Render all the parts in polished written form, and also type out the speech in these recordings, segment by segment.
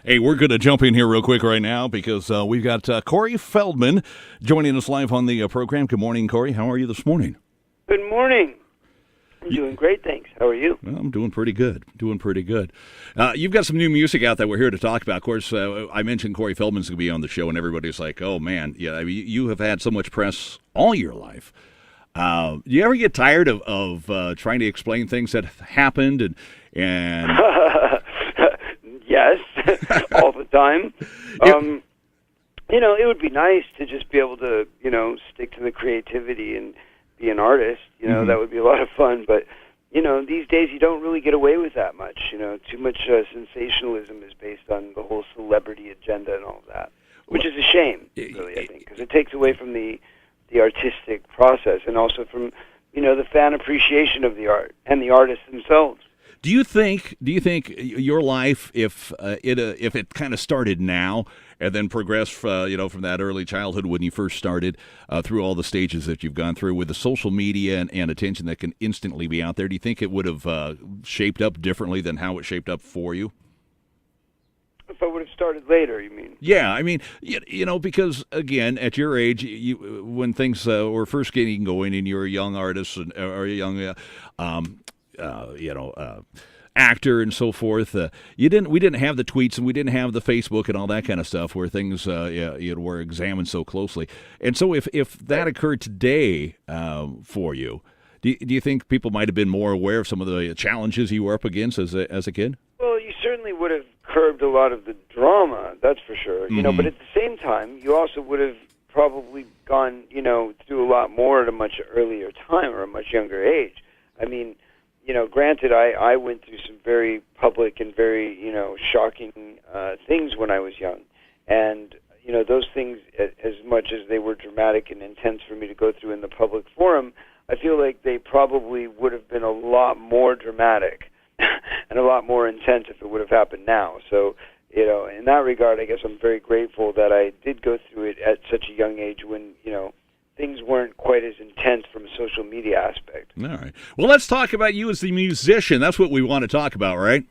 Hey, we're going to jump in here real quick right now because we've got Corey Feldman joining us live on the program. Good morning, Corey. How are you this morning? Good morning. I'm doing great, thanks. How are you? Well, I'm doing pretty good. You've got some new music out that we're here to talk about. Of course, I mentioned Corey Feldman's going to be on the show, and everybody's like, oh, man, yeah, I mean, you have had so much press all your life. Do you ever get tired of trying to explain things that happened and Yes, all the time. It would be nice to just be able to, stick to the creativity and be an artist. That would be a lot of fun. But, these days you don't really get away with that much. Too much sensationalism is based on the whole celebrity agenda and all of that, which is a shame, really, I think, because it takes away from the artistic process and also from, the fan appreciation of the art and the artists themselves. Do you think your life, if it kind of started now and then progressed, from that early childhood when you first started through all the stages that you've gone through with the social media and attention that can instantly be out there, do you think it would have shaped up differently than how it shaped up for you? If I would have started later, you mean? Yeah, I mean, because again, at your age, when things were first getting going, and you're a young artist or a young actor and so forth. We didn't have the tweets and we didn't have the Facebook and all that kind of stuff where things were examined so closely. And so if that occurred today for you, do you think people might have been more aware of some of the challenges you were up against as a kid? Well, you certainly would have curbed a lot of the drama, that's for sure. Mm-hmm. But at the same time, you also would have probably gone, through a lot more at a much earlier time or a much younger age. I mean, granted, I went through some very public and very, shocking things when I was young. And, those things, as much as they were dramatic and intense for me to go through in the public forum, I feel like they probably would have been a lot more dramatic and a lot more intense if it would have happened now. So, in that regard, I guess I'm very grateful that I did go through it at such a young age when, things weren't quite as intense from a social media aspect. All right. Well, let's talk about you as the musician. That's what we want to talk about, right?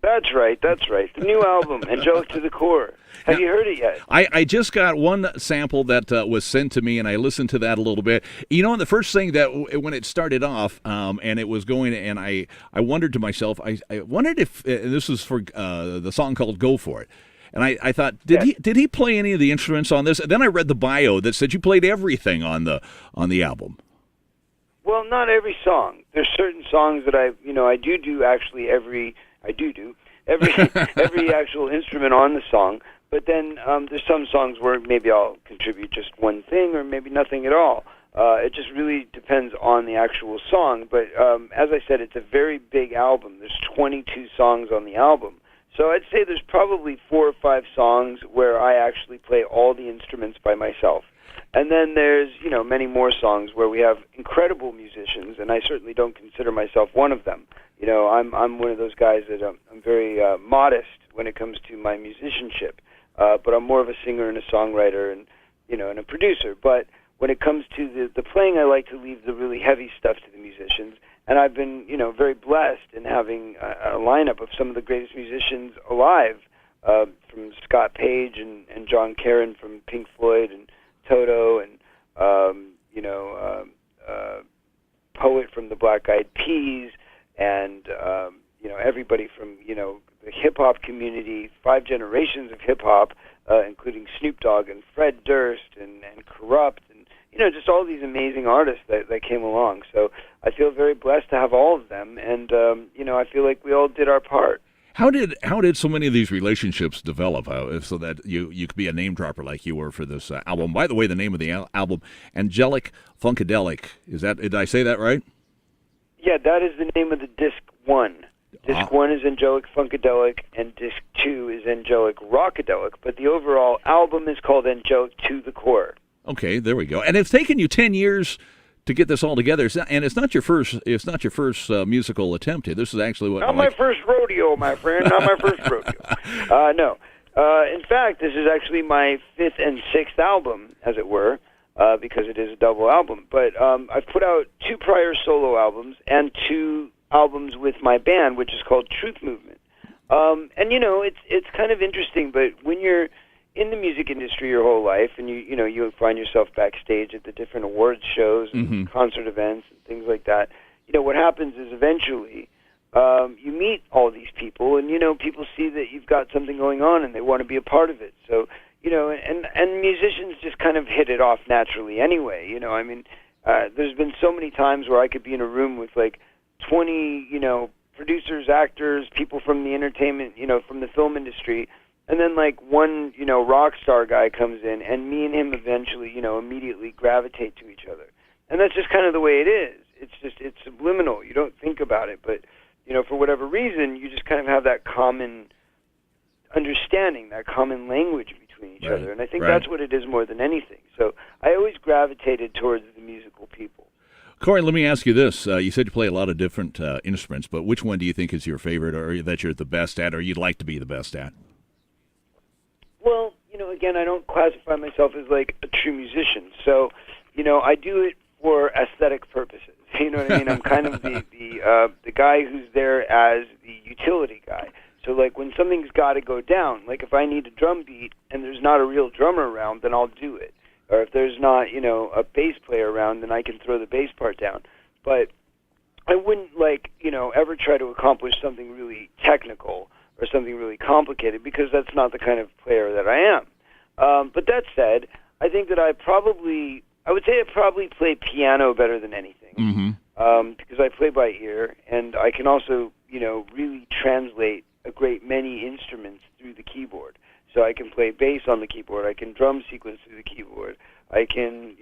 That's right. The new album, Angelic to the Core. Have you heard it yet? I just got one sample that was sent to me, and I listened to that a little bit. The first thing that when it started off, and it was going, and I wondered to myself, I wondered if this was for the song called "Go For It." And I thought, did he play any of the instruments on this? And then I read the bio that said you played everything on the album. Well, not every song. There's certain songs that I do actually every actual instrument on the song. But then there's some songs where maybe I'll contribute just one thing or maybe nothing at all. It just really depends on the actual song. But as I said, it's a very big album. There's 22 songs on the album. So I'd say there's probably 4 or 5 songs where I actually play all the instruments by myself. And then there's, many more songs where we have incredible musicians, and I certainly don't consider myself one of them. I'm one of those guys that I'm very modest when it comes to my musicianship, but I'm more of a singer and a songwriter and, and a producer. But when it comes to the playing, I like to leave the really heavy stuff to the musicians. And I've been, very blessed in having a lineup of some of the greatest musicians alive, from Scott Page and John Caron from Pink Floyd and Toto and, Poet from the Black Eyed Peas and, everybody from, the hip-hop community, 5 generations of hip-hop, including Snoop Dogg and Fred Durst and Corrupt and, just all these amazing artists that came along. So I feel very blessed to have all of them, and I feel like we all did our part. How did so many of these relationships develop so that you could be a name dropper like you were for this album? By the way, the name of the album, Angelic Funkadelic. Did I say that right? Yeah, that is the name of the disc 1. Disc 1 is Angelic Funkadelic, and disc 2 is Angelic Rockadelic. But the overall album is called Angelic to the Core. Okay, there we go. And it's taken you 10 years to get this all together. It's not your first musical attempt here. This is actually not my first rodeo, my friend. Not my first rodeo. No. In fact, this is actually my 5th and 6th album, as it were, because it is a double album. But I've put out 2 prior solo albums and 2 albums with my band, which is called Truth Movement. And it's kind of interesting, but when you're in the music industry your whole life, and you find yourself backstage at the different awards shows and concert events and things like that, what happens is eventually you meet all these people, and people see that you've got something going on, and they want to be a part of it. So and musicians just kind of hit it off naturally anyway. There's been so many times where I could be in a room with like 20 producers, actors, people from the entertainment, from the film industry, and then like one rock star guy comes in, and me and him eventually immediately gravitate to each other. And that's just kind of the way it is. It's subliminal. You don't think about it, but for whatever reason, you just kind of have that common understanding, that common language between each other. And I think that's what it is more than anything. So I always gravitated towards the musical people. Corey, let me ask you this. You said you play a lot of different instruments, but which one do you think is your favorite, or that you're the best at, or you'd like to be the best at? Well, again, I don't classify myself as like a true musician. So, I do it for aesthetic purposes. You know what I mean? I'm kind of the guy who's there as the utility guy. So, like, when something's got to go down, like if I need a drum beat and there's not a real drummer around, then I'll do it. Or if there's not, a bass player around, then I can throw the bass part down. But I wouldn't, ever try to accomplish something really technical or something really complicated, because that's not the kind of player that I am. But that said, I think that I would say I probably play piano better than anything, because I play by ear, and I can also, really translate a great many instruments through the keyboard. So I can play bass on the keyboard, I can drum sequence through the keyboard, I can,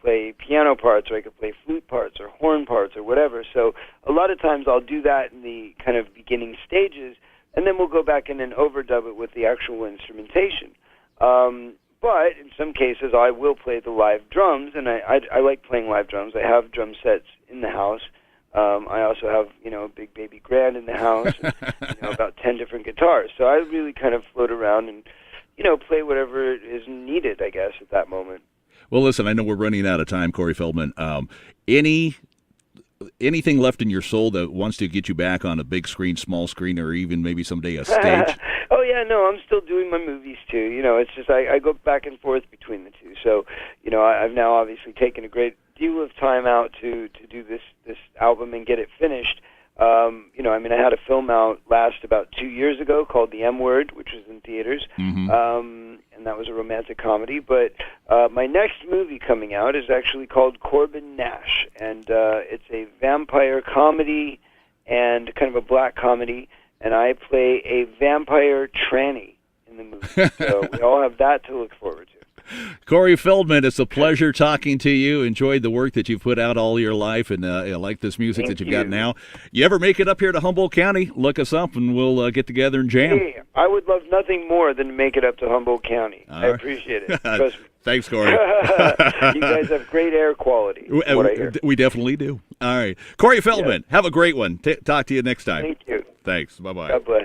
play piano parts, or I can play flute parts or horn parts or whatever. So a lot of times I'll do that in the kind of beginning stages, and then we'll go back in and overdub it with the actual instrumentation. But in some cases, I will play the live drums, and I like playing live drums. I have drum sets in the house. I also have, a big baby grand in the house, and, about 10 different guitars. So I really kind of float around and, play whatever is needed, I guess, at that moment. Well, listen, I know we're running out of time, Corey Feldman. Anything left in your soul that wants to get you back on a big screen, small screen, or even maybe someday a stage? Oh, yeah, no, I'm still doing my movies, too. It's just I go back and forth between the two. So, I've now obviously taken a great deal of time out to do this album and get it finished. I had a film out last about 2 years ago called The M Word, which was in theaters, and that was a romantic comedy. But my next movie coming out is actually called Corbin Nash, and it's a vampire comedy and kind of a black comedy, and I play a vampire tranny in the movie. So we all have that to look forward to. Corey Feldman, it's a pleasure talking to you. Enjoyed the work that you've put out all your life, and I like this music that you've got now. You ever make it up here to Humboldt County, look us up, and we'll get together and jam. Hey, I would love nothing more than to make it up to Humboldt County. I appreciate it. Trust me. Thanks, Corey. You guys have great air quality, what I hear. We definitely do. All right. Corey Feldman, have a great one. Talk to you next time. Thank you. Thanks. Bye-bye. God bless.